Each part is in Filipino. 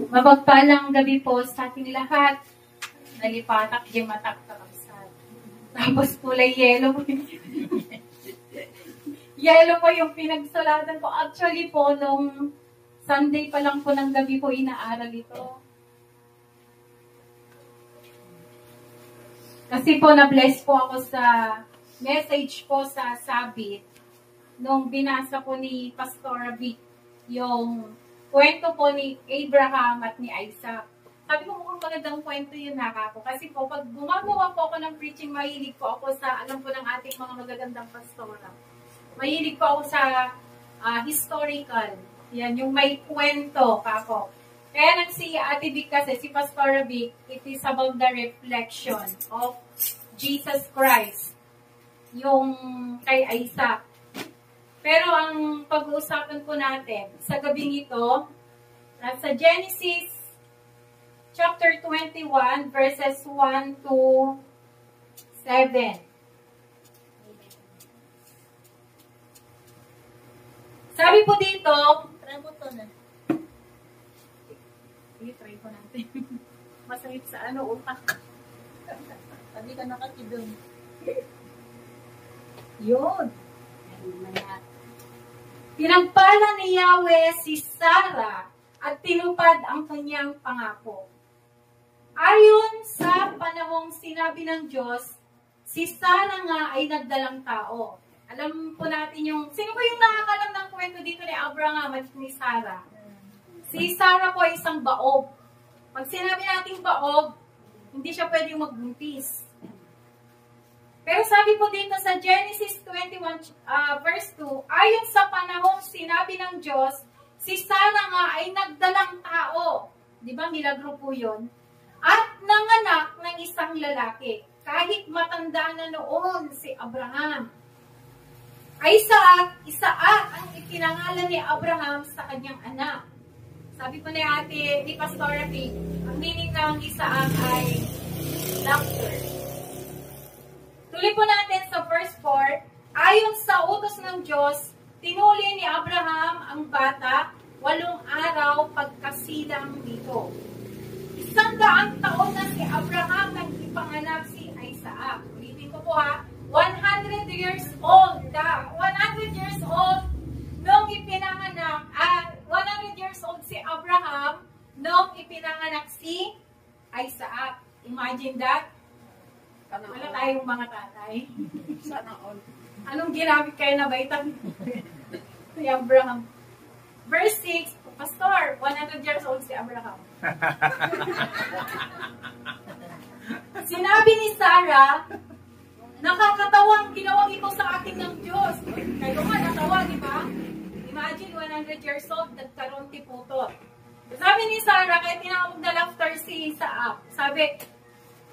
Mapagpalang gabi po sa ating lahat. Nalipatak, matak, kakabsat. Tapos kulay yellow. Yellow po yung pinagsulatan ko. Actually po, nung Sunday pa lang po ng gabi po inaaral ito. Kasi po na-bless po ako sa message po sa Sabit nung binasa po ni Pastor Vic yung kwento po ni Abraham at ni Isaac. Sabi ko mukhang magandang kwento yun ako. Kasi po pag gumagawa po ako ng preaching, mahilig po ako sa, alam po ng ating mga magagandang pastora. Mahilig po ako sa historical. Yan, yung may kwento kako. Kaya nang si Ate Vic kasi, si Pastor Vic, it is about the reflection of Jesus Christ. Yung kay Isaac. Pero ang pag-uusapan po natin sa gabing ito, sa Genesis chapter 21, verses 1 to 7. Sabi po dito, try mo to na. Sige, try ko natin. Masakit sa utak. Sabi ka nakatidong. Yun. Pinagpala ni Yahweh si Sarah at tinupad ang kanyang pangako. Ayon sa panahong sinabi ng Diyos, si Sarah nga ay nagdalang tao. Alam po natin yung, sino ba yung nakakalam ng kwento dito ni Abraham at ni Sarah? Si Sarah po ay isang baog. Pag sinabi natin baog, hindi siya pwedeng magbuntis. Pero sabi po dito sa Genesis 21 verse 2, ayon sa panahong sinabi ng Diyos, si Sarah nga ay nagdalang tao. Di ba, milagro po yun? At nanganak ng isang lalaki. Kahit matanda na noon si Abraham. Isaac ang ipinangalan ni Abraham sa kanyang anak. Sabi po ni Pastor Rafi, ang meaning ng Isaac ay doctor. Tuloy po natin sa verse 4, ayon sa utos ng Diyos, tinuli ni Abraham ang bata 8 araw pagkasilang dito. 100 taon na si Abraham nang ipanganak si Isaac. Ulitin ko po 100 years old. 100 years old nung ipinanganak. 100 years old si Abraham nung ipinanganak si Isaac. Imagine that. Wala tayong mga tatay. Sana all. Anong ginamit kayo na baitan si Abraham? Verse 6, Pastor, 100 years old si Abraham. Sinabi ni Sarah, nakakatawang ginawang ito sa akin ng Diyos. Kayo nga natawa, di ba? Imagine, 100 years old, nagkaroon tiputot. Sabi ni Sarah, kaya tinawag na laughter si Isaac. Sabi,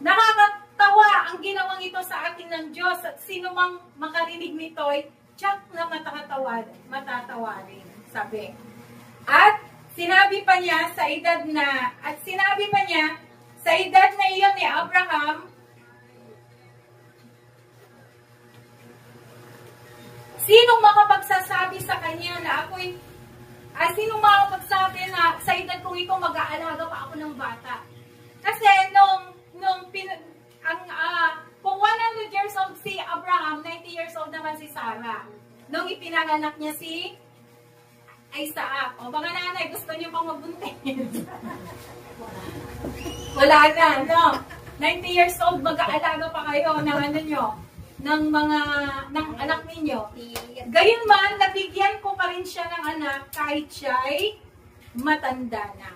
nakakatawa ang ginawang ito sa akin ng Diyos at sino mang makarinig nito'y tiyak na matatawarin. Sabi. At sinabi pa niya sa edad na iyon ni Abraham, sinong makapagsasabi sa kanya na ako'y, sinong makapagsabi na sa edad kong ito mag-aalaga pa ako ng bata? Kasi kung 100 years old si Abraham, 90 years old naman si Sarah. Nung ipinanganak niya si Isaac. O mga nanay, gusto niyo pang magbuntis? Wala na, no? 90 years old, mag-aalaga pa kayo ng ng anak ninyo. Gayunman, nabigyan ko pa rin siya ng anak kahit siya ay matanda na.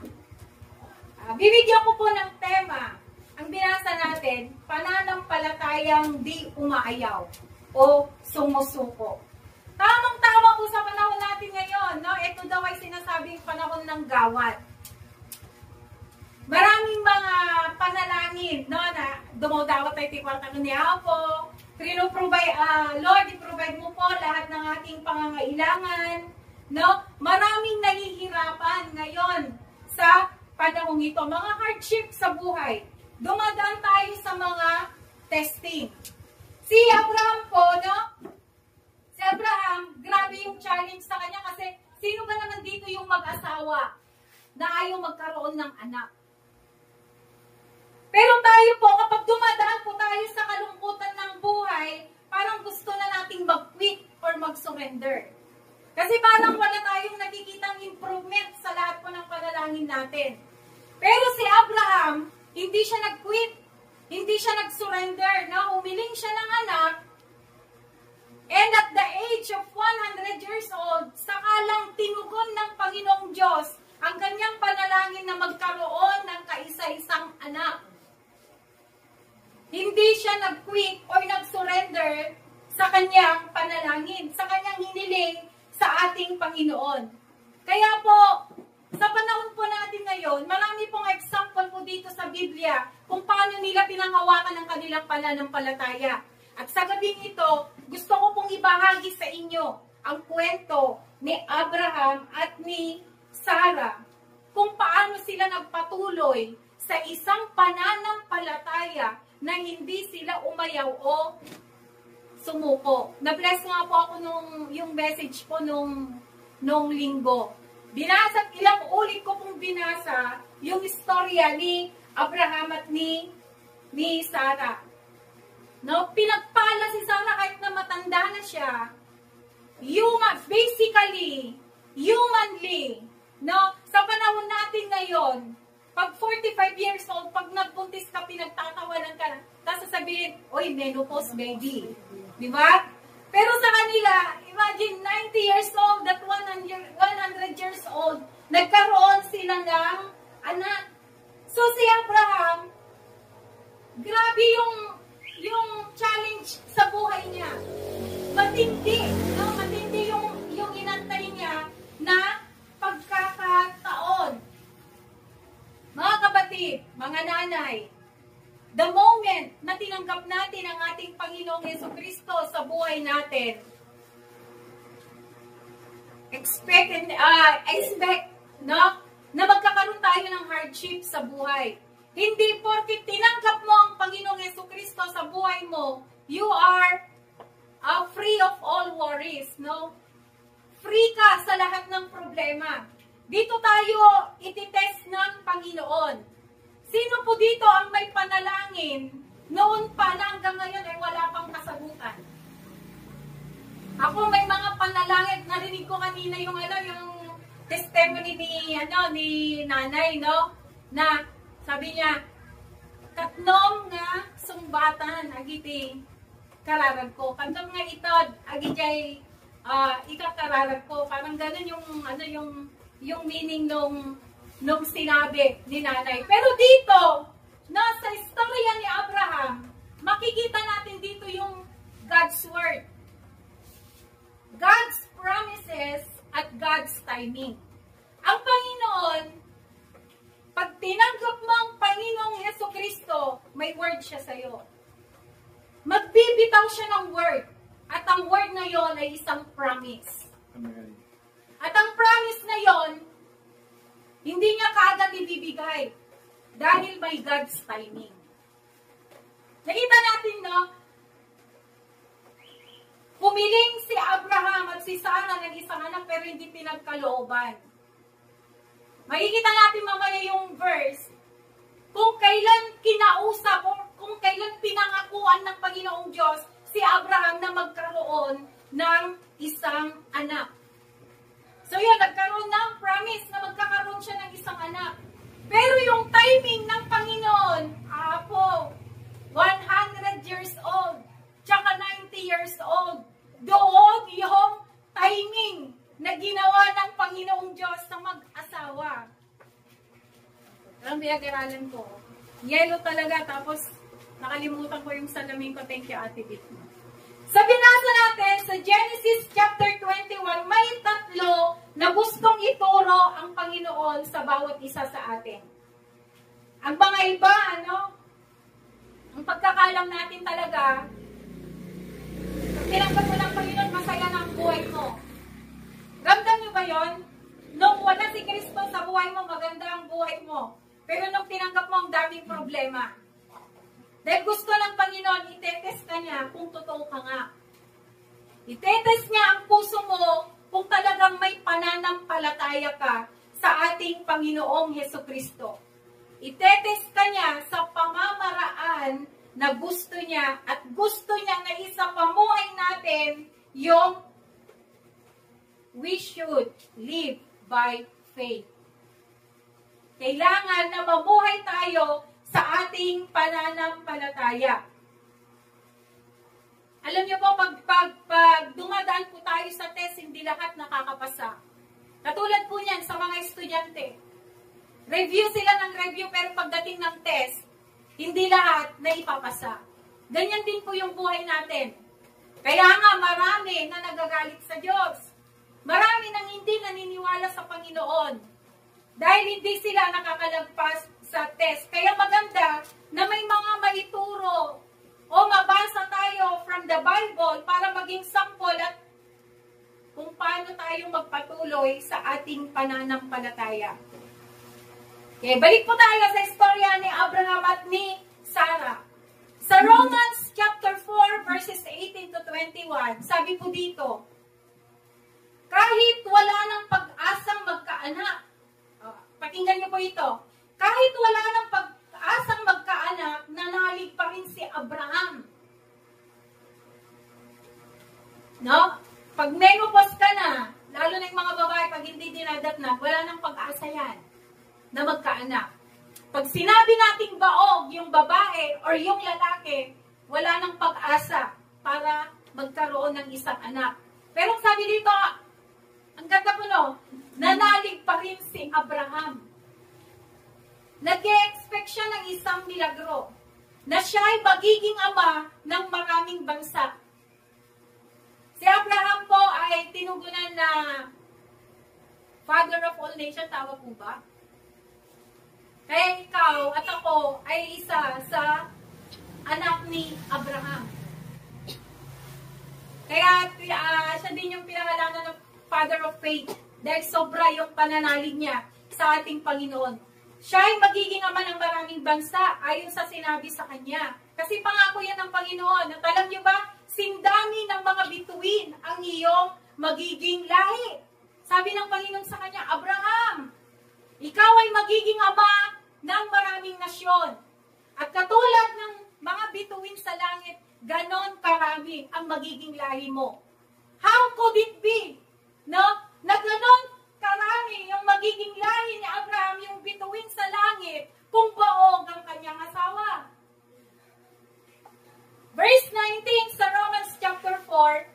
Bibigyan ko po ng tema. Ang binasa natin, pananampalatayang di umaayaw o sumusuko. Tamang-tama po sa panahon natin ngayon, no? Ito daw ay sinasabing panahon ng gawat. Maraming mga panalangin, no, na dumudawat tayo tikwarta ni Apo. Lord, i-provide mo po lahat ng ating pangangailangan, no? Maraming nahihirapan ngayon sa panahong ito. Mga hardship sa buhay. Dumadaan tayo sa mga testing. Si Abraham po, no? Si Abraham, grabe yung challenge sa kanya kasi sino ba naman dito yung mag-asawa na ayaw magkaroon ng anak. Pero tayo po, kapag dumadaan po tayo sa kalungkutan ng buhay, parang gusto na nating mag-quit or mag-surrender. Kasi parang wala tayong nakikitang improvement sa lahat po ng panalangin natin. Pero si Abraham, hindi siya nag-quit, hindi siya nag-surrender, na humiling siya ng anak, and at the age of 100 years old, saka lang tinugon ng Panginoong Diyos ang kanyang panalangin na magkaroon ng kaisa-isang anak. Hindi siya nag-quit or nag-surrender sa kanyang panalangin, sa kanyang hiniling sa ating Panginoon. Kaya po, sa panahon po natin ngayon, marami pong example po dito sa Biblia kung paano nila pinanghawakan ang kanilang pananampalataya. At sa gabing ito, gusto ko pong ibahagi sa inyo ang kwento ni Abraham at ni Sarah kung paano sila nagpatuloy sa isang pananampalataya na hindi sila umayaw o sumuko. Na-bless nga po ako yung message po nung linggo. Binasa, ilang ulit ko pong binasa yung istorya ni Abraham at ni Sarah. No, pinagpala si Sarah kahit na matanda na siya. Humanly, no, sa panahon natin ngayon, pag 45 years old, pag nagbuntis ka, pinagtatawanan ka na, tapos sasabihin, oy, menopause baby. Di ba? Pero sa kanila, imagine 90 years old at 100 years old, nagkaroon sila ng anak. So si Abraham, grabe yung challenge sa buhay niya. Matindi, no? Matindi yung inantay niya na pagkakataon. Mga kapatid, mga nanay, the moment na tinanggap natin ang ating Panginoong Jesucristo sa buhay natin, expect no, na magkakaroon tayo ng hardship sa buhay. Hindi porket tinanggap mo ang Panginoong Jesucristo sa buhay mo, you are free of all worries, no? Free ka sa lahat ng problema. Dito tayo ititest ng Panginoon. Sino po dito ang may panalangin noon pa na hanggang ngayon ay wala pang kasagutan? Ako may mga panalangin, narinig ko kanina yung testimony ni nanay, no? Na sabi niya, katnom nga sumbatan agiti kararag ko. Katnom nga itod agijay ikakararag ko. Parang ganun yung meaning nung sinabi ni nanay. Pero dito, sa istorya ni Abraham, makikita natin dito yung God's word. God's promises at God's timing. Ang Panginoon, pag tinanggap mo ang Panginoong Jesucristo, may word siya sa'yo. Magbibitaw siya ng word. At ang word na yon ay isang promise. Amen. At ang promise na yon, hindi niya kaagad ibibigay. Dahil may God's timing. Nakita natin, no? Humiling si Abraham at si Sarah ng isang anak pero hindi pinagkalooban. Makikita natin mamaya yung verse kung kailan kinausap o kung kailan pinangakuan ng Panginoong Diyos si Abraham na magkaroon ng isang anak. So yun, nagkaroon ng promise na magkakaroon siya ng isang anak. Pero yung timing ng Panginoon, 100 years old, tsaka 90 years old, doon yung timing na ginawa ng Panginoong Diyos sa mag-asawa. Ang pinag-aralan ko, yellow talaga, tapos nakalimutan ko yung salamin ko. Thank you, Ate Vic. Sa binasa natin, sa Genesis chapter 21, may tatlo na gustong ituro ang Panginoon sa bawat isa sa atin. Ang mga iba, ang pagkakalam natin talaga, pag tinanggap mo ng Panginoon, masaya na ang buhay mo. Ramdam niyo ba yun? Nung wala si Kristo sa buhay mo, maganda ang buhay mo. Pero nung tinanggap mo, ang daming problema. Dahil gusto ng Panginoon, itetest ka niya kung totoo ka nga. Itetest niya ang puso mo kung talagang may pananampalataya ka sa ating ating Panginoong Hesukristo. Itetest ka niya sa pamamaraan na gusto niya at gusto niya na isapamuhay natin yung we should live by faith. Kailangan na mabuhay tayo sa ating pananampalataya. Alam niyo po, pag dumadaan po tayo sa test, hindi lahat nakakapasa. Katulad po niyan sa mga estudyante. Review sila ng review, pero pagdating ng test, hindi lahat na ipapasa. Ganyan din po yung buhay natin. Kaya nga marami na nagagalit sa Diyos. Marami nang hindi naniniwala sa Panginoon. Dahil hindi sila nakakalagpas sa test. Kaya maganda na may mga maituro o mabasa tayo from the Bible para maging sample at kung paano tayo magpatuloy sa ating pananampalataya. Okay, balik po tayo sa istorya ni Abraham at ni Sarah. Sa Romans chapter 4 verses 18 to 21, sabi po dito, kahit wala ng pag-asang magkaanak, pakinggan niyo po ito, kahit wala ng pag-asang magkaanak, nanalig pa rin si Abraham. No? Pag menopause ka na, lalo na yung mga babae, pag hindi dinadatnan, wala nang pag-asa yan na magkaanak. Pag sinabi nating baog yung babae or yung lalaki, wala nang pag-asa para magkaroon ng isang anak. Pero sabi dito, ang ganda po no, nanalig pa rin si Abraham. Nag-e-expect siya ng isang milagro na siya ay magiging ama ng maraming bansa. Si Abraham po ay tinugunan na Father of all nations, tama po ba? Kaya ikaw at ako ay isa sa anak ni Abraham. Kaya siya din yung pinangalanan ng Father of Faith dahil sobra yung pananalig niya sa ating Panginoon. Siya ay magiging ama ng maraming bansa ayon sa sinabi sa kanya. Kasi pangako yan ng Panginoon. At alam niyo ba, sindami ng mga bituin ang iyong magiging lahi. Sabi ng Panginoon sa kanya, Abraham, ikaw ay magiging ama ng maraming nasyon. At katulad ng mga bituin sa langit, ganon karami ang magiging lahi mo. How could it be? No? Na ganon karami yung magiging lahi ni Abraham, yung bituin sa langit, kung baog ang kanyang asawa. Verse 19 sa Romans chapter 4,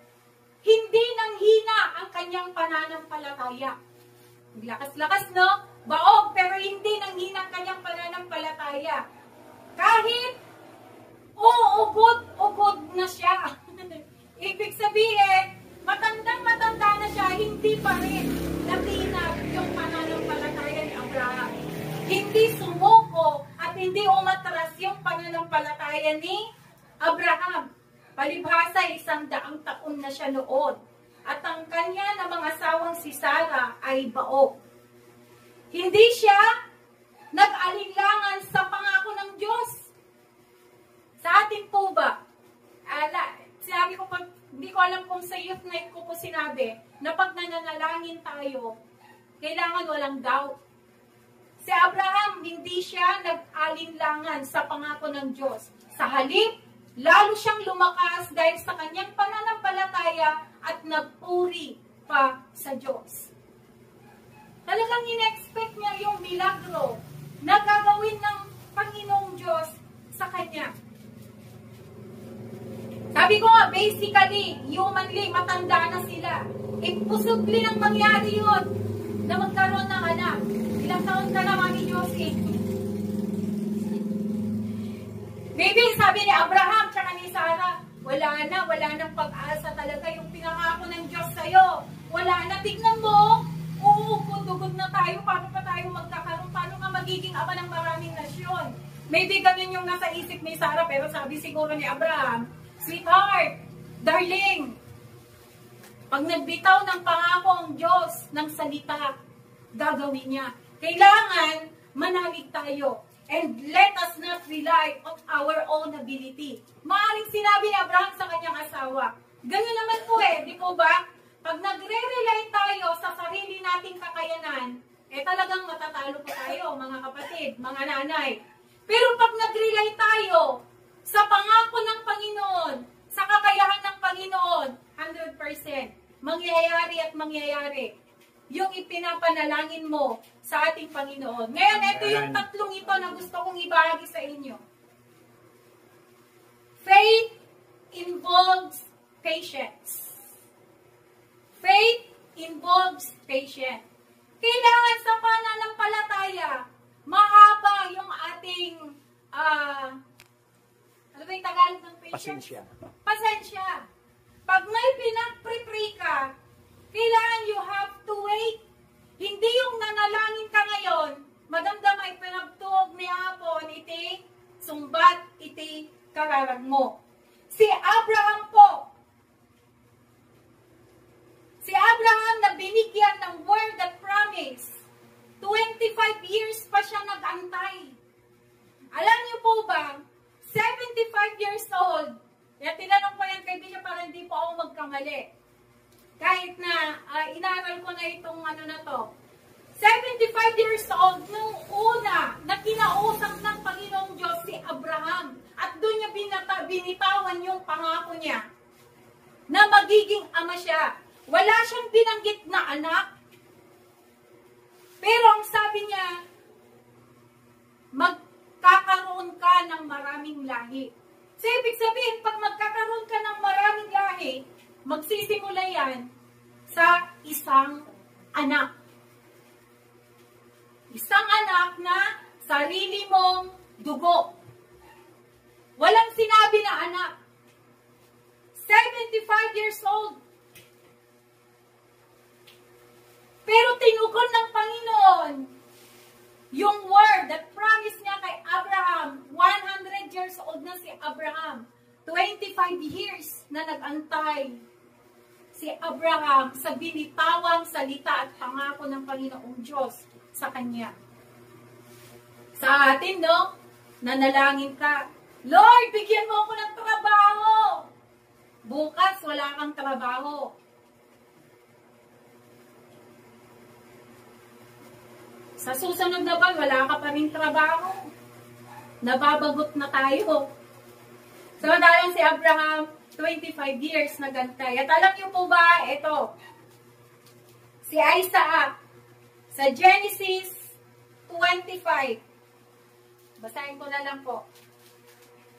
hindi nanghina ang kanyang pananampalataya. Lakas-lakas, no? Baog, pero hindi nanghina ang kanyang pananampalataya. Kahit uugod na siya. Ibig sabihin, matandang-matanda na siya, hindi pa rin natinag yung pananampalataya ni Abraham. Hindi sumuko at hindi umatras yung pananampalataya ni Abraham. Palibhasa, 100 taon na siya noon. At ang kanya na mga asawang si Sarah ay baog. Hindi siya nag-alinlangan sa pangako ng Diyos. Sa atin po ba? Sinabi ko, hindi ko alam kung sa youth night ko po sinabi, na pag nananalangin tayo, kailangan walang doubt. Si Abraham, hindi siya nag-alinlangan sa pangako ng Diyos. Sa halip, lalo siyang lumakas dahil sa kanyang pananampalataya at nagpuri pa sa Diyos. Talagang in-expect niya yung milagro na gagawin ng Panginoong Diyos sa kanya. Sabi ko nga, basically, humanly, matanda na sila. Imposible nang mangyari yun na magkaroon ng anak. Ilang taon ka na, Mami Josie? Maybe, sabi ni Abraham, tsaka ni Sarah, wala nang pag-asa talaga yung pinangako ng Diyos sa'yo. Wala na, tignan mo, uugod-ugod na tayo, paano pa tayo magkakaroon, paano nga magiging ama ng maraming nasyon. Maybe ganun yung nasa isip ni Sarah, pero sabi siguro ni Abraham, sweetheart, darling, pag nagbitaw ng pangako ang Diyos ng salita, gagawin niya. Kailangan manalig tayo. And let us not rely on our own ability. Maaring sinabi ni Abraham sa kanyang asawa. Ganyan naman po di po ba? Pag nagre-rely tayo sa sarili nating kakayanan, talagang matatalo pa tayo, mga kapatid, mga nanay. Pero pag nag-rely tayo sa pangako ng Panginoon, sa kakayahan ng Panginoon, 100%, mangyayari at mangyayari yung ipinapanalangin mo sa ating Panginoon. Ngayon, ito yung tatlong ito na gusto kong ibahagi sa inyo. Faith involves patience. Faith involves patience. Kailangan sa pananampalataya, mahaba yung ating, ano ba yung Tagalog ng patience? Pasensya. Pag may pinag-pray ka, kailangan you have to wait. Hindi yung nanalangin ka ngayon, madamdam ay pinagtuog ni hapon, iti, sumbat, iti, kararag mo. Si Abraham po, si Abraham na binigyan ng word and promise, 25 years pa siya nag-antay. Alam niyo po ba, 75 years old, kaya tinanong ko yan kay Bishop para hindi po ako magkamali. Kahit na inaral ko na itong ano na to. 75 years old, nung una na kinausap ng Panginoong Diyos si Abraham. At doon niya binitawan yung pangako niya na magiging ama siya. Wala siyang binanggit na anak. Pero ang sabi niya, magkakaroon ka ng maraming lahi. So, ibig sabihin, pag magkakaroon ka ng maraming lahi, magsisimula yan sa isang anak. Isang anak na sarili mong dugo. Walang sinabi na anak. 75 years old. Pero tinugon ng Panginoon yung word that promised niya kay Abraham. 100 years old na si Abraham. 25 years na nag-antay si Abraham sa binitawang salita at pangako ng Panginoong Diyos sa kanya. Sa atin, no? Nanalangin ka, Lord, bigyan mo ako ng trabaho. Bukas, wala kang trabaho. Sa susunod na buwan, wala ka pa rin trabaho. Nababagot na tayo. Samantalang si Abraham, 25 years nagantay. At alam niyo po ba, ito, si Isaac, sa Genesis 25. Basahin ko na lang po.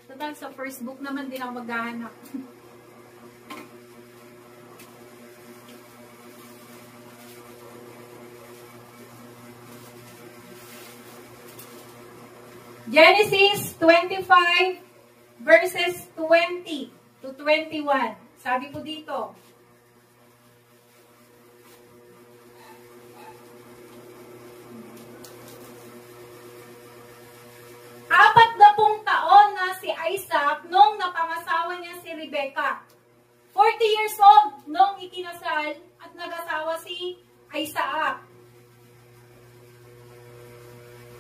Total, sa first book naman din ako maghahanap. Genesis 25 verses 20 to 21. Sabi ko dito, taon na si Isaac nung napangasawa niya si Rebecca. 40 years old nung ikinasal at nag-asawa si Isaac.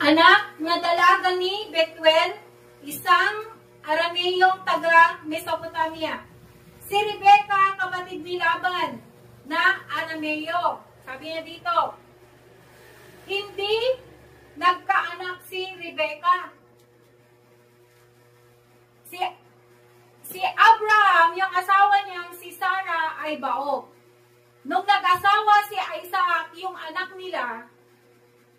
Anak na dalaga ni Bethuel, isang Arameyong taga Mesopotamia. Si Rebecca, kapatid ni Laban na Arameyo. Sabi niya dito, hindi nagkaanak si Rebecca. Si Abraham, yung asawa niyang si Sarah ay bao. Nung nag-asawa si Isaac, yung anak nila,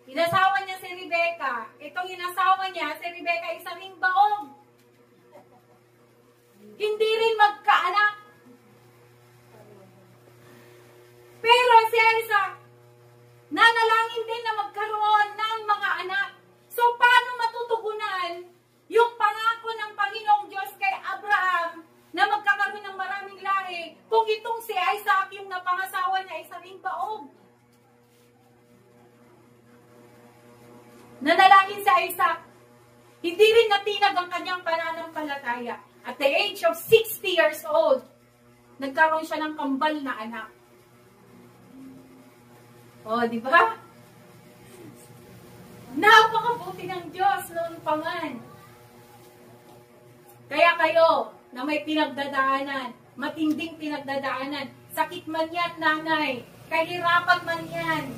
inasawa niya si Rebecca. Itong inasawa niya, si Rebecca, isa ring baog. Hindi rin magkaanak. Pero si Isaac, nanalangin din na magkaroon ng mga anak. So, paano matutugunan yung pangako ng Panginoong Diyos kay Abraham na magkakaroon ng maraming lahi kung itong si Isaac yung napangasawa niya isa ring baog? Nanalangin si Isaac, hindi rin natinag ang kanyang pananampalataya. At the age of 60 years old, nagkaroon siya ng kambal na anak. O, di ba? Napakabuti ng Diyos noon pa man. Kaya kayo, na may pinagdadaanan, matinding pinagdadaanan, sakit man yan, nanay, kahirapan man yan,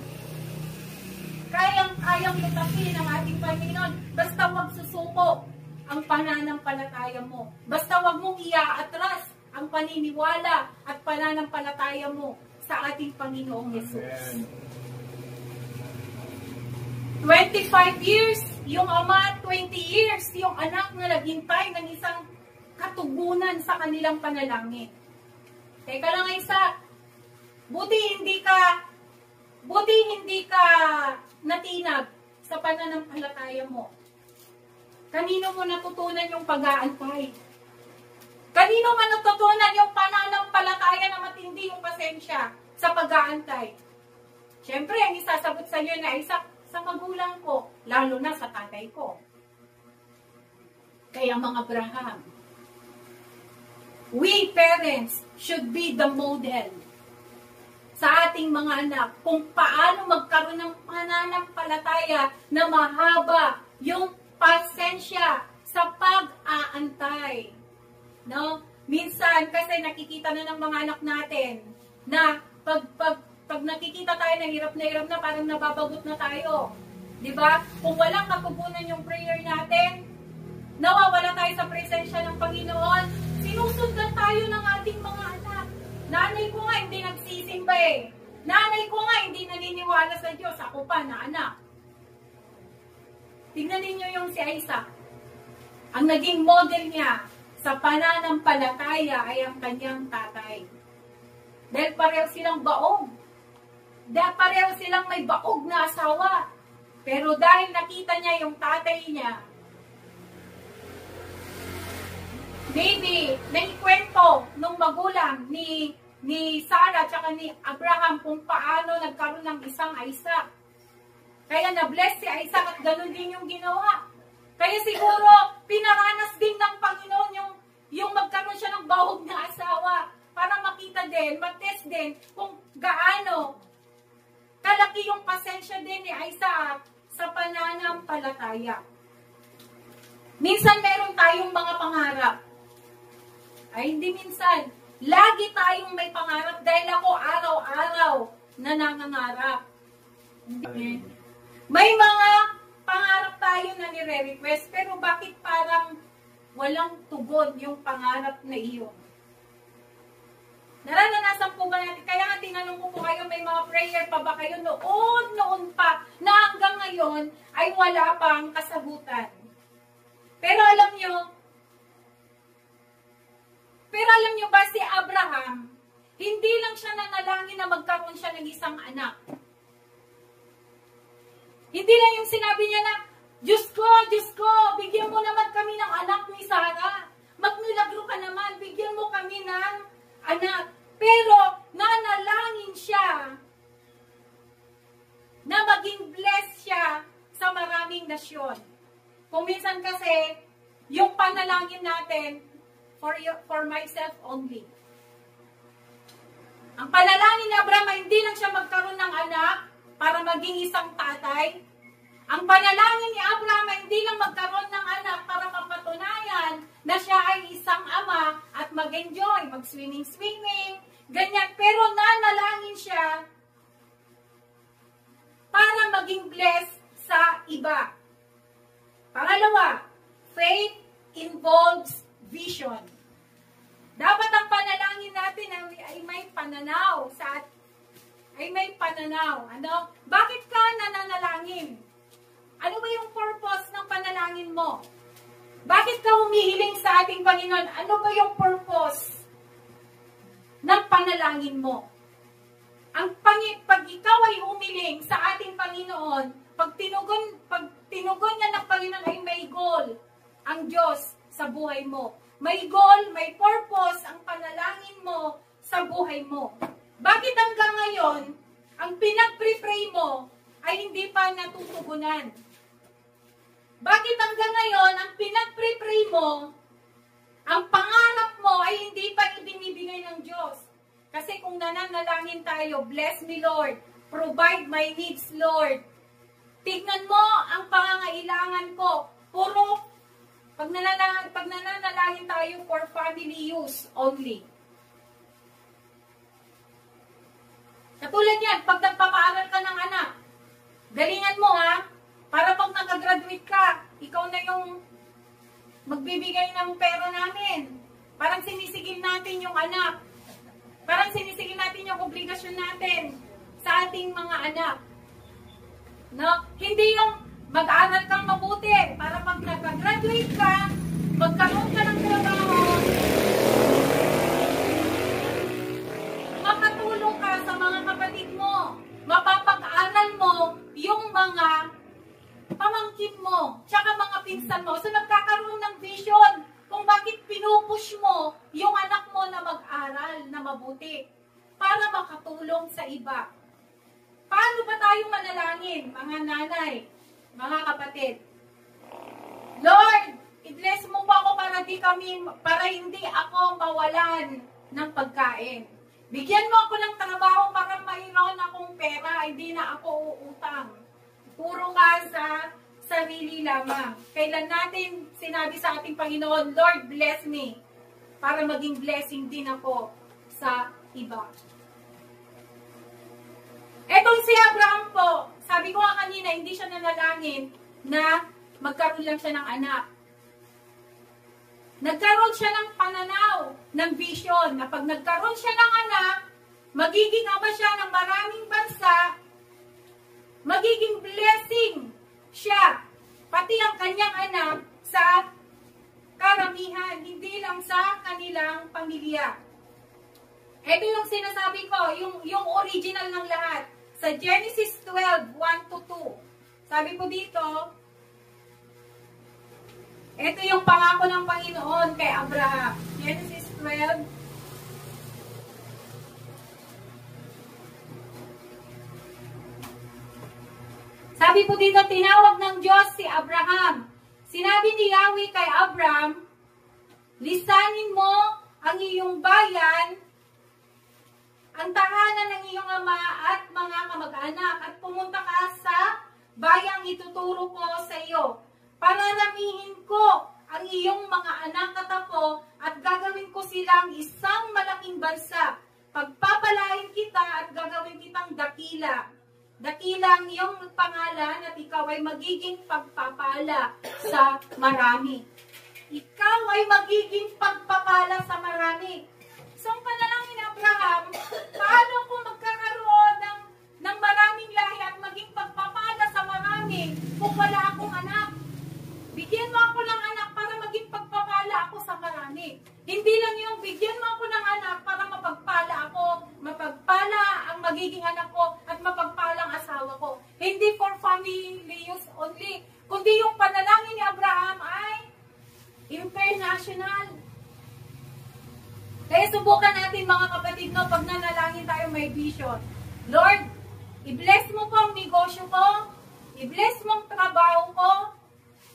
kayang lutasin ang ating Panginoon. Basta wag susuko ang pananampalataya mo. Basta wag mong iaatras ang paniniwala at pananampalataya mo sa ating Panginoong Yesus. 25 years, yung ama, 20 years, yung anak na naghintay ng isang katugunan sa kanilang panalangin. Teka lang, Isaac, buti hindi ka natinag sa pananampalataya mo. Kanino mo natutunan yung pag-aantay? Kanino mo natutunan yung pananampalataya na matindi yung pasensya sa pag-aantay? Siyempre, ang isasagot sa iyo na Isaac, sa magulang ko, lalo na sa tatay ko. Kaya mga Abraham, we parents should be the model sa ating mga anak kung paano magkaroon ng pananampalataya na mahaba yung pasensya sa pag-aantay. No? Minsan, kasi nakikita na ng mga anak natin na pag nakikita tayo na hirap na parang nababagot na tayo. Diba? Kung walang natugunan yung prayer natin, nawawala tayo sa presensya ng Panginoon, sinusundan tayo ng ating mga anak. Nanay ko nga hindi nagsisimba eh. Nanay ko nga hindi naniniwala sa Diyos. Ako pa na anak. Tingnan ninyo yung si Isaac. Ang naging model niya sa pananampalataya ay ang kanyang tatay. Dahil pareho silang baog. Dahil pareho silang may baog na asawa. Pero dahil nakita niya yung tatay niya, maybe, naikwento nung magulang ni Sarah at ni Abraham kung paano nagkaroon ng isang Isaac. Kaya na-bless si Isaac at ganun din yung ginawa. Kaya siguro, pinaranas din ng Panginoon yung magkaroon siya ng bahog na asawa para makita din, matest din kung gaano kalaki yung pasensya din ni Isaac sa pananampalataya. Minsan meron tayong mga pangarap. Ay, hindi minsan. Lagi tayong may pangarap dahil ako araw-araw na nangangarap. May mga pangarap tayo na nire-request, pero bakit parang walang tugon yung pangarap na iyon? Naranasan po ba natin? Kaya nga tinanong ko po kayo, may mga prayer pa ba kayo noon pa, na hanggang ngayon ay wala pang kasagutan. Pero alam nyo ba si Abraham, hindi lang siya nanalangin na magkaroon siya ng isang anak. Hindi lang yung sinabi niya na, Diyos ko, bigyan mo naman kami ng anak ni Sarah. Magmilagro ka naman, bigyan mo kami ng anak. Pero, nanalangin siya na maging blessed siya sa maraming nasyon. Kung minsan kasi, yung panalangin natin, for myself only. Ang panalangin ni Abraham, hindi lang siya magkaroon ng anak para maging isang tatay. Ang panalangin ni Abraham, hindi lang magkaroon ng anak para mapatunayan na siya ay isang ama at mag-enjoy, mag-swimming, ganyan. Pero nanalangin siya para maging blessed sa iba. Pangalawa, faith involves vision. Dapat ang panalangin natin ay may pananaw Ano? Bakit ka nananalangin? Ano ba yung purpose ng panalangin mo? Bakit ka humihiling sa ating Panginoon? Ano ba yung purpose ng panalangin mo? Pag ikaw ay humiling sa ating Panginoon, pag tinugon niya ng Panginoon ay may goal ang Diyos sa buhay mo. May goal, may purpose ang panalangin mo sa buhay mo. Bakit hanggang ngayon, ang pinag-pray mo ay hindi pa natutugunan? Bakit hanggang ngayon, ang pinag-pray mo, ang pangarap mo ay hindi pa ibinibigay ng Diyos? Kasi kung nananalangin tayo, bless me Lord, provide my needs Lord. Tignan mo ang pangangailangan ko. Pag nananalangin tayo for family use only. Katulad yan, pag nagpapaaral ka ng anak, Galingan mo ha, para pag nakagraduate ka, ikaw na yung magbibigay ng pera namin. Parang sinisigil natin yung anak. Parang sinisigil natin yung obligasyon natin sa ating mga anak. No? Hindi yung mag-aaral kang mabuti para pag nakagraduate ka, magkaroon ka ng trabaho, makatulong ka sa mga kapatid mo, mapapag-aral mo yung mga pamangkin mo, tsaka mga pinsan mo. So nagkakaroon ng vision kung bakit pinupush mo yung anak mo na mag-aral na mabuti para makatulong sa iba. Paano ba tayong manalangin, mga nanay, mga kapatid? Lord, i-bless mo ba ako para hindi ako mawalan ng pagkain. Bigyan mo ako ng trabaho para mayroon akong pera, hindi na ako uutang. Puro ka sa sarili lamang. Kailan natin sinabi sa ating Panginoon, Lord, bless me, para maging blessing din ako sa iba. Etong si Abraham po, sabi ko nga kanina, hindi siya nanalangin na magkaroon lang siya ng anak. Nagkaroon siya ng pananaw, ng vision, na pag nagkaroon siya ng anak, magiging ama siya ng maraming bansa, magiging blessing siya, pati ang kanyang anak sa karamihan, hindi lang sa kanilang pamilya. Ito yung sinasabi ko, yung original ng lahat. Sa Genesis 12, 1-2. Sabi ko dito, ito yung pangako ng Panginoon kay Abraham. Genesis 12. Sabi po dito, tinawag ng Diyos si Abraham. Sinabi ni Yahweh kay Abraham, lisanin mo ang iyong bayan, ang tahanan ng iyong ama at mga kamag-anak, at pumunta ka sa bayang ituturo ko sa iyo. Pananamihin ko ang iyong mga anak at apo at gagawin ko silang isang malaking bansa. Pagpapalain kita at gagawin kitang dakila. Dakila ang iyong pangalan at ikaw ay magiging pagpapala sa marami. Ikaw ay magiging pagpapala sa marami. So, ang panalangin ni Abraham, paano kung magkakaroon ng maraming lahi at maging pagpapala sa marami kung wala akong anak? Bigyan mo ako ng anak para maging pagpapala ako sa marami. Hindi lang yung bigyan mo ako ng anak para mapagpala ako, mapagpala ang magiging anak ko at mapagpala ang asawa ko. Hindi for family use only, kundi yung panalangin ni Abraham ay international. Kaya subukan natin mga kapatid, no, pag nanalangin tayo may vision. Lord, i-bless mo po ang negosyo ko, i-bless mo ang trabaho ko,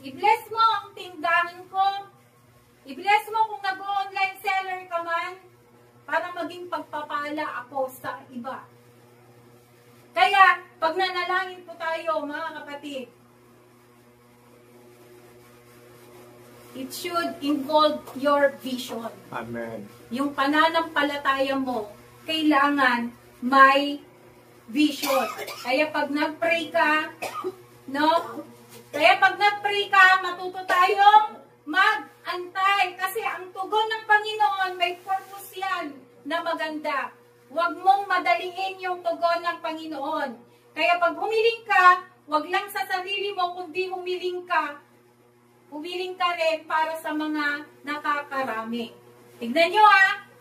i-bless mo ang tindahan ko, i-bless mo kung nag-online seller ka man, para maging pagpapala ako sa iba. Kaya, pag nanalangin po tayo mga kapatid, it should involve your vision. Amen. Yung pananampalataya mo, kailangan may vision. Kaya pag nag-pray ka, no? Kaya pag nag-pray ka, matuto tayong mag-antay. Kasi ang tugon ng Panginoon, may purpose yan na maganda. Huwag mong madaliin yung tugon ng Panginoon. Kaya pag humiling ka, huwag lang sa sarili mo, kundi humiling ka rin para sa mga nakakarami. Tignan nyo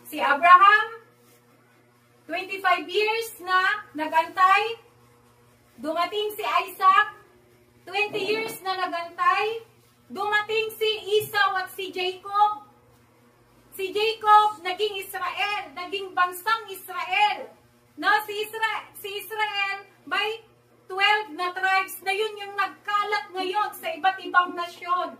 si Abraham, 25 years na nagantay, dumating si Isaac, 20 years na nagantay, dumating si Esau at si Jacob. Si Jacob, naging Israel, naging bansang Israel. No, si Israel, may 12 na tribes na yun yung nagkalat ngayon sa iba't ibang nasyon.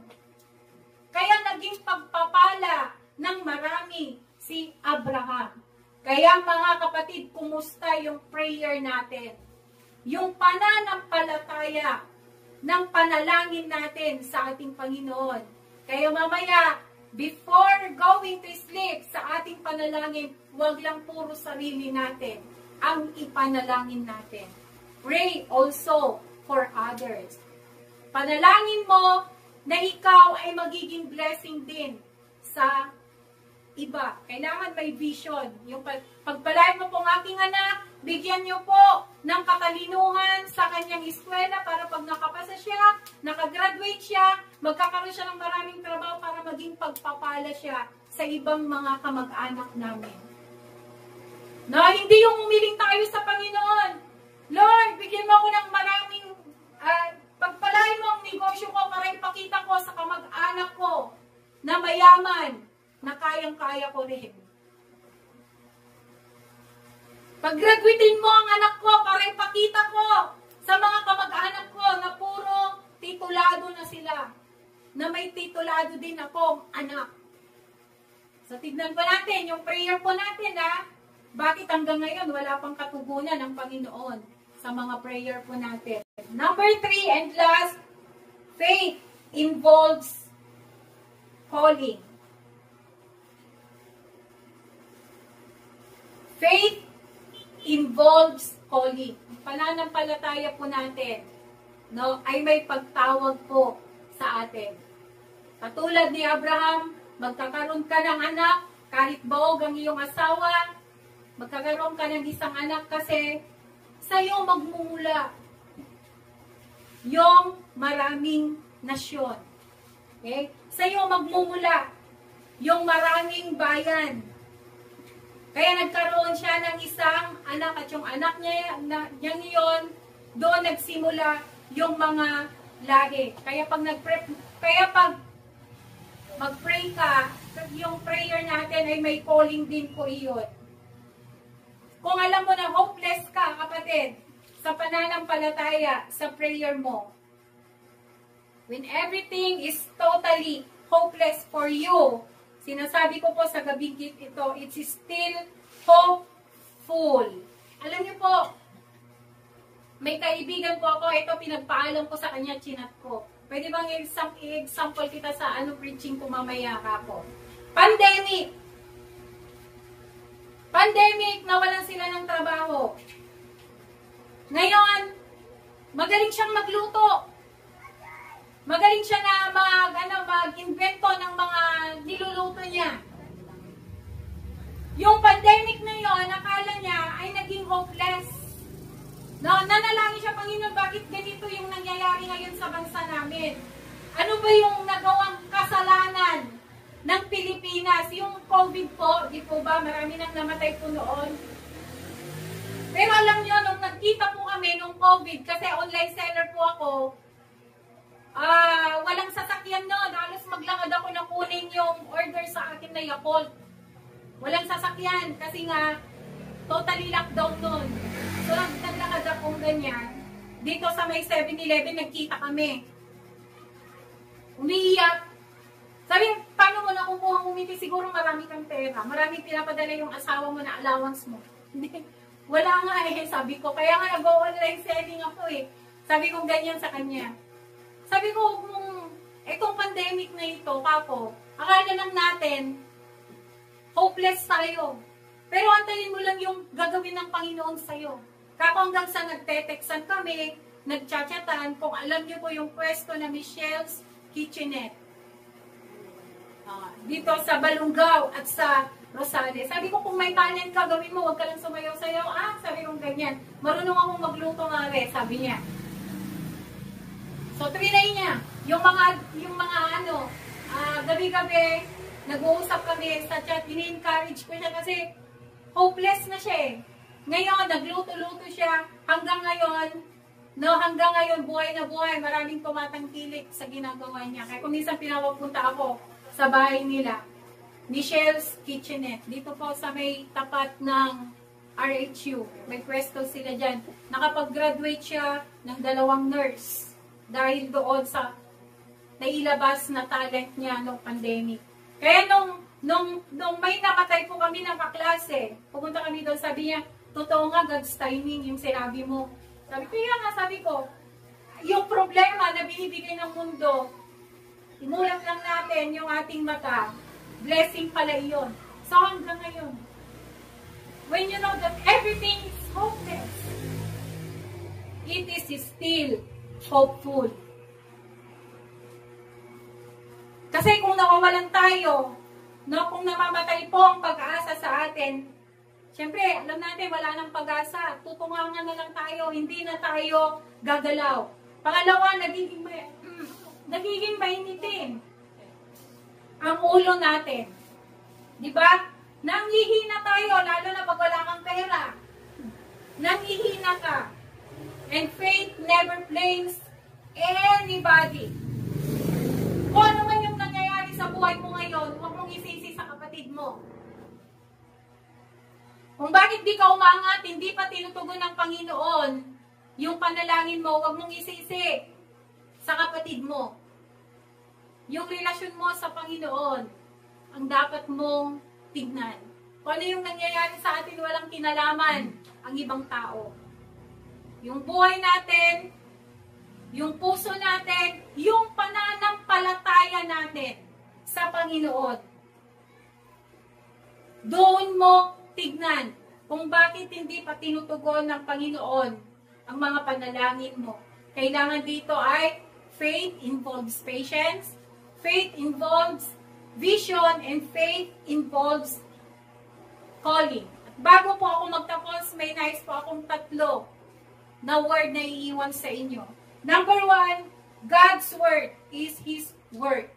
Kaya naging pagpapala ng marami si Abraham. Kaya mga kapatid, kumusta yung prayer natin? Yung pananampalataya ng panalangin natin sa ating Panginoon. Kaya mamaya, before going to sleep sa ating panalangin, huwag lang puro sarili natin ang ipanalangin natin. Pray also for others. Panalangin mo na ikaw ay magiging blessing din sa iba. Kailangan may vision. Yung pagpalain mo pong aking anak, bigyan niyo po ng katalinuhan sa kanyang eskwela para pag nakapasa siya, nakagraduate siya, magkakaroon siya ng maraming trabaho para maging pagpapala siya sa ibang mga kamag-anak namin. Na hindi yung umiling tayo sa Panginoon. Lord, bigyan mo ako ng maraming, pagpalain mo ang negosyo ko para ipakita ko sa kamag-anak ko na mayaman, na kayang-kaya ko rin. Pag-graduatein mo ang anak ko para ipakita ko sa mga kamag-anak ko na puro titulado na sila. Na may titulado din akong anak. So, tignan po natin yung prayer po natin, ha? Bakit hanggang ngayon wala pang katugunan ng Panginoon sa mga prayer po natin? Number 3 and last, faith involves calling. Faith involves calling. Pananampalataya po natin, no, ay may pagtawag po sa atin. Katulad ni Abraham, magkakaroon ka ng anak, kahit baog ang iyong asawa, magkakaroon ka ng isang anak kasi sa iyo magmumula yung maraming nasyon. Okay? Sa iyo magmumula yung maraming bayan. Kaya nagkaroon siya ng isang anak at yung anak niya yun, doon nagsimula yung mga lahi. Kaya pag mag-pray ka, yung prayer natin ay may calling din po iyon. Kung alam mo na hopeless ka, kapatid, sa pananampalataya, sa prayer mo, when everything is totally hopeless for you, sinasabi ko po sa gabing ito, it's still hopeful. Alam niyo po, may kaibigan po ako, ito pinagpaalam ko sa kanya, chinat ko. Pwede bang i-example kita sa anong preaching ko mamaya ako? Pandemic. Pandemic, nawalan sila ng trabaho. Ngayon, magaling siyang magluto. Magaling siya na mag-invento ng mga niluluto niya. Yung pandemic na yon, akala niya ay naging hopeless. No, nanalangin siya, Panginoon, bakit ganito yung nangyayari ngayon sa bansa namin? Ano ba yung nagawang kasalanan ng Pilipinas? Yung COVID po, di po ba, marami nang namatay po noon. Pero alam niyo, nung nagkita po kami nung COVID, kasi online seller po ako, walang sasakyan noon. Halos maglakad ako na kunin yung order sa akin na Yakult. Walang sasakyan kasi nga totally lockdown noon. So naglakad akong ganyan. Dito sa may 7-Eleven nagkita kami. Umiiyak. Sabi, paano mo nakukuha umiti? Siguro marami kang pera. Marami pinapadala yung asawa mo na allowance mo. Wala nga eh, sabi ko. Kaya nga nag-online selling ako eh. Sabi ko ganyan sa kanya. Sabi ko, kung itong pandemic na ito, kako, akala lang natin, hopeless tayo. Pero antayin mo lang yung gagawin ng Panginoon sa'yo. Kako hanggang sa nagte-textan kami, nagchat-chatan, kung alam niyo po yung pwesto na Michelle's Kitchenette. Dito sa Balungaw at sa Rosales. Sabi ko, kung may talent ka, gawin mo, huwag ka lang sumayaw-sayaw. Sabi ko ganyan. Marunong akong magluto nga rin, sabi niya. So, trinay niya. Yung mga gabi-gabi, nag-uusap kami sa chat, ini-encourage ko siya kasi hopeless na siya eh. Ngayon, nagluto-luto siya. Hanggang ngayon, buhay na buhay. Maraming tumatangkilik sa ginagawa niya. Kaya kung minsan pinapapunta ako sa bahay nila, Michelle's Kitchenette. Dito po sa may tapat ng RHU. May pwesto sila dyan. Nakapag-graduate siya ng 2 nurse. Dahil doon sa nailabas na talent niya nung pandemic. Kaya nung may namatay po kami ng kaklase, pumunta kami doon, sabi niya, totoo nga, God's timing yung sinabi mo. Sabi ko, yung problema na binibigay ng mundo, imulat lang natin yung ating mata, blessing pala iyon. So hanggang ngayon, when you know that everything is hopeless, it is still hopeful. Kasi kung nawawalan tayo, no, kung namamatay po ang pag-asa sa atin, syempre, alam natin, wala nang pag-asa. Tutungangan na lang tayo, hindi na tayo gagalaw. Pangalawa, nagiging mainitin ang ulo natin. Diba? Nanghihina tayo, lalo na pag wala kang pera. Nanghihina ka. And faith never blames anybody. Kung ano man yung nangyayari sa buhay mo ngayon, huwag mong isisi sa kapatid mo. Kung bakit di ka umangat, hindi pa tinutugon ng Panginoon yung panalangin mo, huwag mong isisi sa kapatid mo. Yung relasyon mo sa Panginoon, ang dapat mong tignan. Kung ano yung nangyayari sa atin, walang kinalaman ang ibang tao. Yung buhay natin, yung puso natin, yung pananampalataya natin sa Panginoon. Doon mo tignan kung bakit hindi pa tinutugon ng Panginoon ang mga panalangin mo. Kailangan dito ay faith involves patience, faith involves vision, and faith involves calling. At bago po ako magtapos, may nais po akong 3 na word na iiwan sa inyo. Number 1, God's word is His word.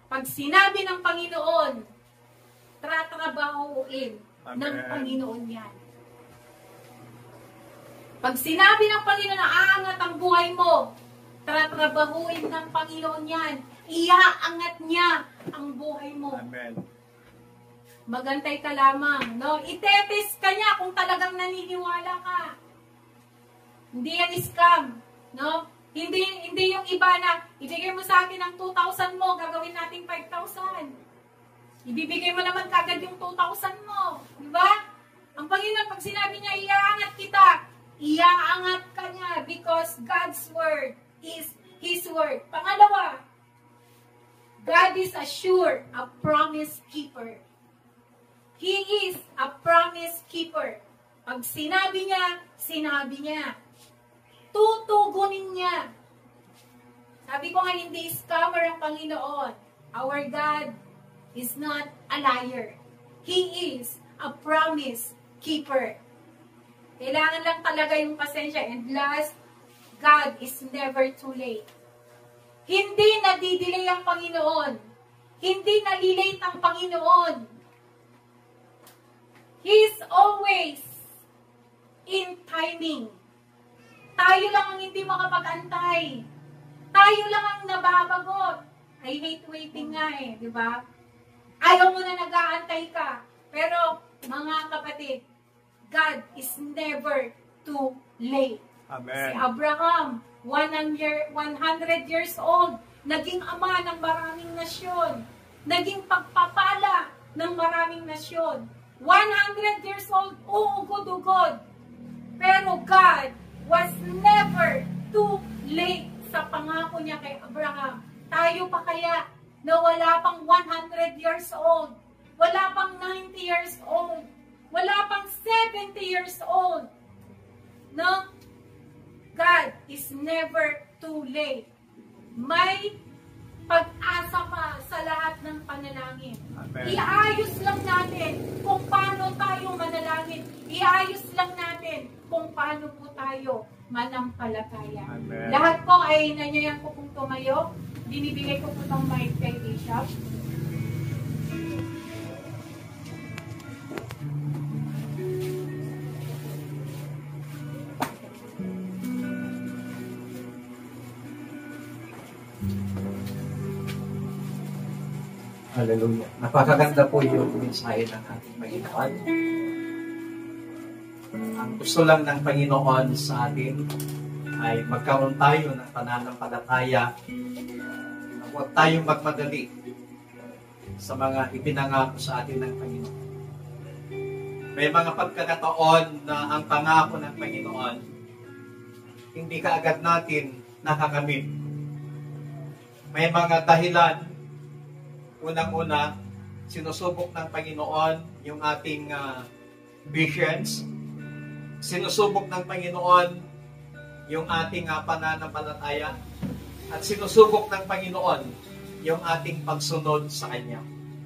Pag sinabi ng Panginoon, tatrabahuin ng Panginoon yan. Pag sinabi ng Panginoon na aangat ang buhay mo, tatrabahuin ng Panginoon yan. Iaangat niya ang buhay mo. Amen. Magantay ka lamang, no? Itetest ka niya kung talagang naniniwala ka. Hindi yan scam, no? Hindi yung iba na ibigay mo sa akin ang 2,000 mo, gagawin natin 5,000. Ibibigay mo naman kagad yung 2,000 mo, di ba? Ang Panginoon, pag sinabi niya, iaangat kita, iaangat ka niya because God's word is His word. Pangalawa, God is a promise keeper. He is a promise keeper. Pag sinabi niya, tutugunin niya. Sabi ko nga, hindi scammer ang Panginoon. Our God is not a liar. He is a promise keeper. Kailangan lang talaga yung pasensya. And last, God is never too late. Hindi nadidelay ang Panginoon. Hindi nalilate ang Panginoon. He's always in timing. Tayo lang ang hindi makapag-antay. Tayo lang ang nababagot. I hate waiting nga di ba? Ayaw mo na nag-aantay ka. Pero, mga kapatid, God is never too late. Amen. Si Abraham, 100 years old, naging ama ng maraming nasyon. Naging pagpapala ng maraming nasyon. 100 years old, uugod-ugod. Pero God was never too late sa pangako niya kay Abraham. Tayo pa kaya na wala pang 100 years old, wala pang 90 years old, wala pang 70 years old, no? God is never too late. May pag-asa pa sa lahat ng panalangin. Amen. Iayos lang natin kung paano tayo manalangin. Iayos lang natin kung paano po tayo manampalataya. Amen. Lahat po ay nanyayan ko pong tumayo. Binibigay ko po itong mic kay Bishop. Hallelujah. Napakaganda po yung mensahe ng ating Panginoon. Ang gusto lang ng Panginoon sa atin ay magkaroon tayo ng pananampalataya. Huwag tayong magmadali sa mga ipinangako sa atin ng Panginoon. May mga pagkakataon na ang pangako ng Panginoon hindi kaagad natin nakakamit. May mga dahilan. Unang-una, sinusubok ng Panginoon yung ating visions. Sinusubok ng Panginoon yung ating pananampalataya at sinusubok ng Panginoon yung ating pagsunod sa Kanya.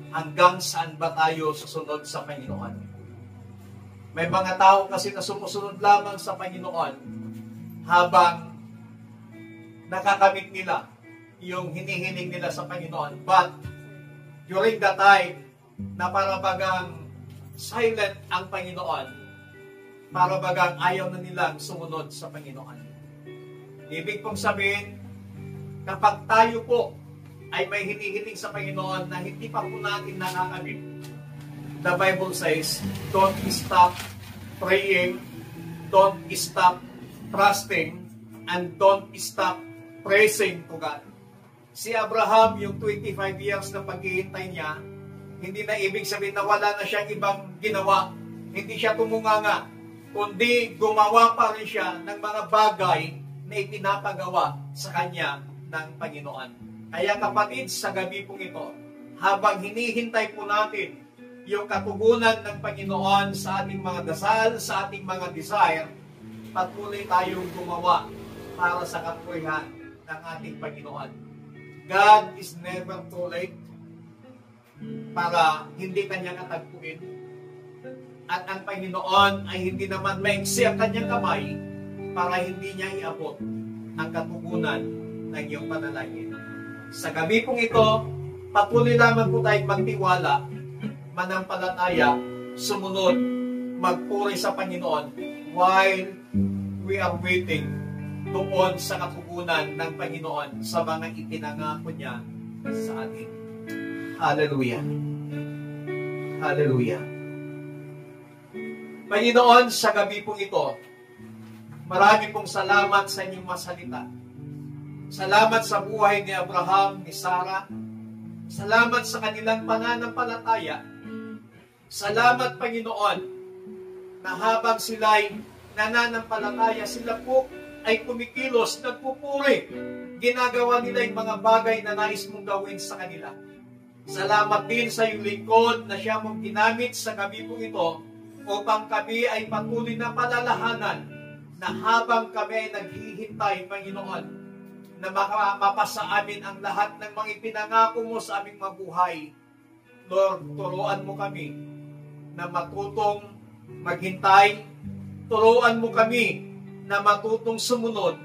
Hanggang saan ba tayo susunod sa Panginoon? May mga tao kasi na sumusunod lamang sa Panginoon habang nakakamit nila yung hinihiling nila sa Panginoon. But during the time na parabagang silent ang Panginoon, parabagang ayaw na nilang sumunod sa Panginoon. Ibig pong sabihin, kapag tayo po ay may hinihiling sa Panginoon na hindi pa po natin nakakamit, the Bible says, don't stop praying, don't stop trusting, and don't stop praising to God. Si Abraham, yung 25 years na paghihintay niya, hindi na ibig sabihin na wala na siyang ibang ginawa. Hindi siya tumunganga, kundi gumawa pa rin siya ng mga bagay na ipinapagawa sa kanya ng Panginoon. Kaya kapatid, sa gabi pong ito, habang hinihintay po natin yung katugunan ng Panginoon sa ating mga dasal, sa ating mga desire, patuloy tayong gumawa para sa kapurihan ng ating Panginoon. God is never too late para hindi kanya katagpuin. At ang Panginoon ay hindi naman maiksi ang kanyang kamay para hindi niya iabot ang katugunan ng iyong panalangin. Sa gabi pong ito, patuloy lamang po tayong magtiwala, manampalataya, sumunod, magpuri sa Panginoon while we are waiting doon sa katugunan ng Panginoon sa mga ipinangako niya sa atin. Hallelujah. Hallelujah. Panginoon, sa gabi pong ito, marami pong salamat sa inyong masalita. Salamat sa buhay ni Abraham, ni Sarah. Salamat sa kanilang pananampalataya. Salamat, Panginoon, na habang sila'y nananampalataya, sila po ay kumikilos, nagpupuri. Ginagawa nila yung mga bagay na nais mong gawin sa kanila. Salamat din sa iyong lingkod na siya mong ginamit sa gabi pong ito upang kami ay patuloy na palalahanan na habang kami ay naghihintay, Panginoon, na mapasa amin ang lahat ng mga ipinangako mo sa aming mabuhay. Lord, turuan mo kami na matutong maghintay, turuan mo kami na matutong sumunod,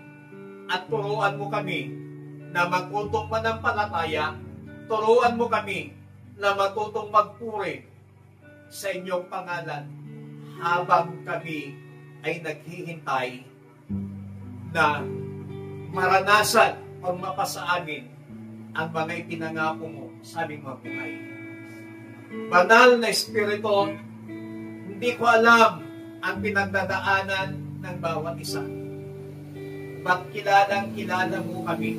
at turuan mo kami na matutong manampalataya, turuan mo kami na matutong magpuri sa inyong pangalan habang kami ay naghihintay na maranasan o mapasa amin ang mga ipinangako mo sa aming mga buhay. Banal na Espiritu, hindi ko alam ang pinagdadaanan ng bawat isa. Ba't kilalang-kilala mo kami?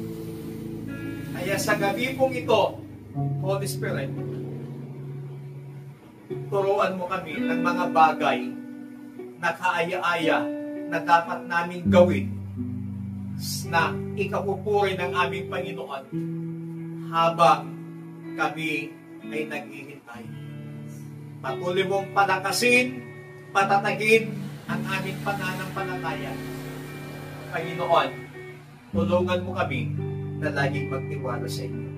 Kaya sa gabi pong ito, Holy Spirit, turuan mo kami ng mga bagay na kaaya-aya na dapat naming gawin na ikapupuri ng aming Panginoon habang kami ay naghihintay. Patuloy mong palakasin, patatagin ang aming pananampalataya. Panginoon, tulungan mo kami na laging magtiwala sa inyo.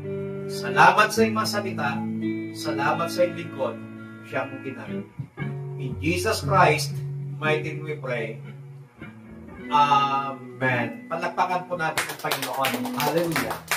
Salamat sa iyong mga salita, salamat sa iyong lingkod, siya mong ginamit. In Jesus Christ, mighty name we pray. Amen. Palakpakan po natin ang Panginoon. Hallelujah.